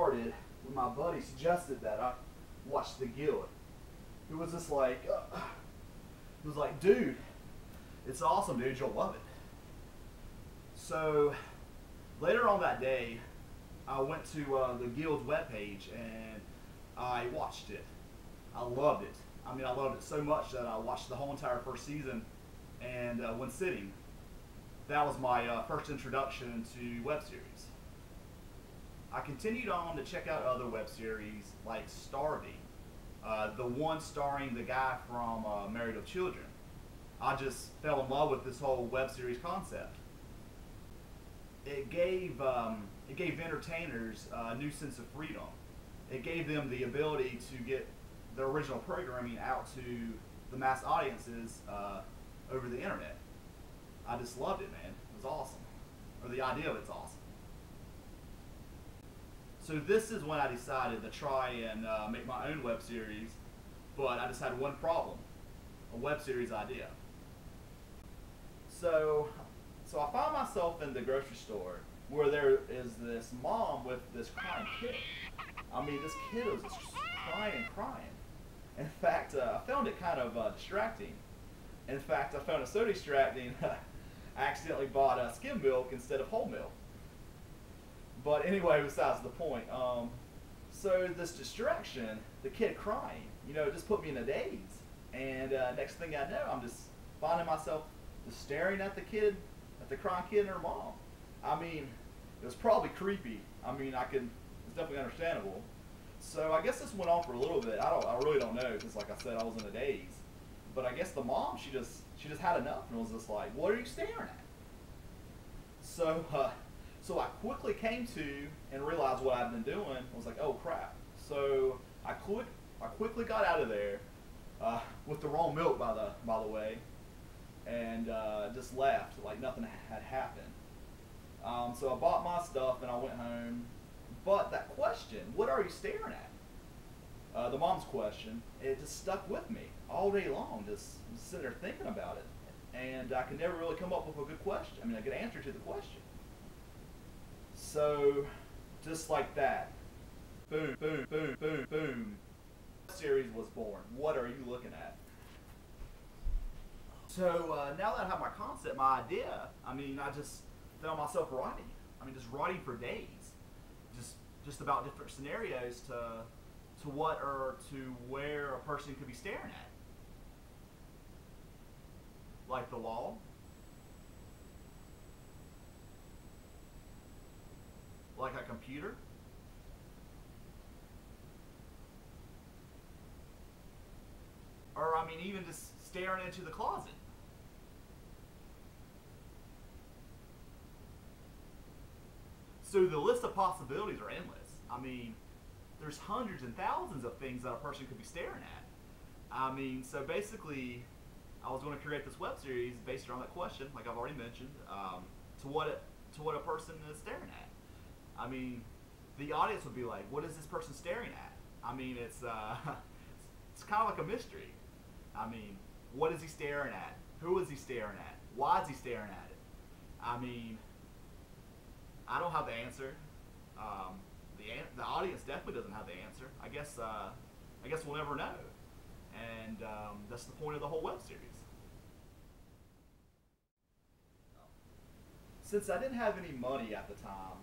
started when my buddy suggested that I watch The Guild. It was just like, it was like, dude, it's awesome, dude, you'll love it. So later on that day, I went to the Guild's webpage and I watched it. I loved it. I mean, I loved it so much that I watched the whole entire first season and one sitting. That was my first introduction to web series. I continued on to check out other web series like Starving, the one starring the guy from Married with Children. I just fell in love with this whole web series concept. It gave entertainers a new sense of freedom. It gave them the ability to get their original programming out to the mass audiences over the internet. I just loved it, man. It was awesome. Or the idea of it's awesome. So this is when I decided to try and make my own web series, but I just had one problem, a web series idea. So I found myself in the grocery store where there is this mom with this crying kid. I mean, this kid was just crying and crying. In fact, I found it kind of distracting. In fact, I found it so distracting, I accidentally bought skim milk instead of whole milk. But anyway, besides the point. So this distraction, the kid crying, you know, it just put me in a daze. And next thing I know, I'm just finding myself just staring at the kid, at the crying kid and her mom. I mean, it was probably creepy. I mean, it's definitely understandable. So I guess this went on for a little bit. I really don't know, because like I said, I was in a daze. But I guess the mom, she just had enough and was just like, "What are you staring at?" So I quickly came to and realized what I'd been doing. I was like, "Oh crap!" So I quickly got out of there with the wrong milk, by the way, and just left like nothing had happened. So I bought my stuff and I went home. But that question, "What are you staring at?" The mom's question, it just stuck with me all day long, just sitting there thinking about it. And I could never really come up with a good question. I mean, a good answer to the question. So, just like that, boom, boom, boom, boom, boom, the series was born. What are you looking at? So, now that I have my concept, my idea, I mean, I just found myself writing. I mean, just writing for days. Just about different scenarios to what or to where a person could be staring at. Like the wall. Like a computer. Or I mean, even just staring into the closet. So the list of possibilities are endless. I mean, there's hundreds and thousands of things that a person could be staring at. I mean, so basically, I was going to create this web series based around that question, like I've already mentioned, to what a person is staring at. I mean, the audience would be like, "What is this person staring at?" I mean, it's kind of like a mystery. I mean, what is he staring at? Who is he staring at? Why is he staring at it? I mean, I don't have the answer. The audience definitely doesn't have the answer. I guess we'll never know. And that's the point of the whole web series. Since I didn't have any money at the time,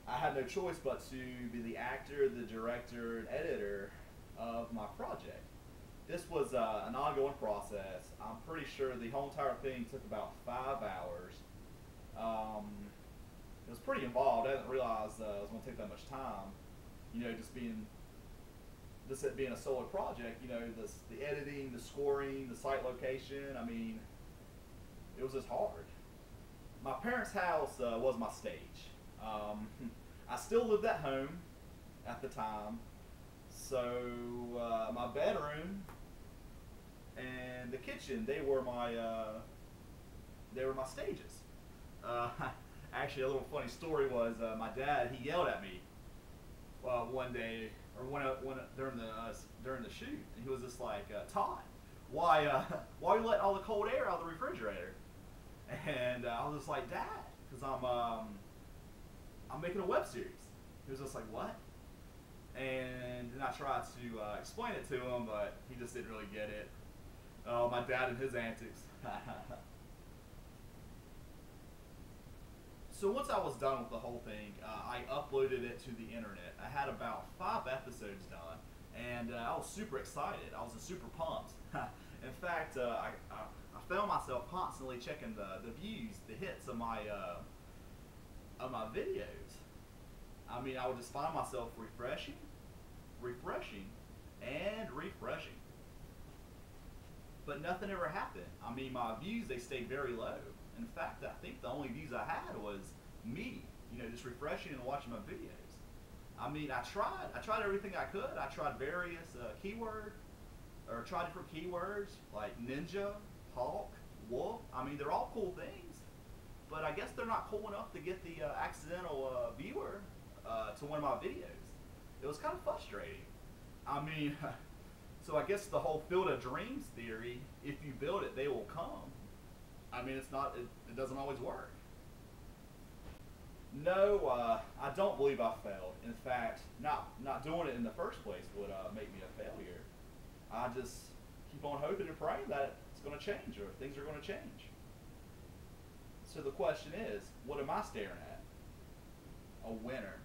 I had no choice but to be the actor, the director, and editor of my project. This was an ongoing process. I'm pretty sure the whole entire thing took about 5 hours. It was pretty involved. I didn't realize it was going to take that much time. You know, just being a solo project. You know, the editing, the scoring, the site location. I mean, it was just hard. My parents' house was my stage. I still lived at home at the time, so my bedroom and the kitchen, they were my stages. Actually, a little funny story was my dad. He yelled at me one day, or during the shoot, and he was just like, "Todd, why you letting all the cold air out of the refrigerator?" And I was just like, "Dad," because I'm making a web series. He was just like, what? And then I tried to explain it to him, but he just didn't really get it. Oh, my dad and his antics. So once I was done with the whole thing, I uploaded it to the internet. I had about 5 episodes done, and I was super excited. I was super pumped. In fact, I found myself constantly checking the views, the hits of my videos. I mean, I would just find myself refreshing, and refreshing. But nothing ever happened. I mean, my views, they stayed very low. In fact, I think the only views I had was me, just refreshing and watching my videos. I mean, I tried everything I could. I tried various tried different keywords like ninja, hawk, wolf. I mean, they're all cool things, but I guess they're not cool enough to get the accidental viewer to one of my videos. It was kind of frustrating. I mean, so I guess the whole field of dreams theory, if you build it, they will come. I mean, it doesn't always work. No, I don't believe I failed. In fact, not doing it in the first place would make me a failure. I just keep on hoping and praying that it's going to change or things are going to change. So the question is, what am I staring at? A winner.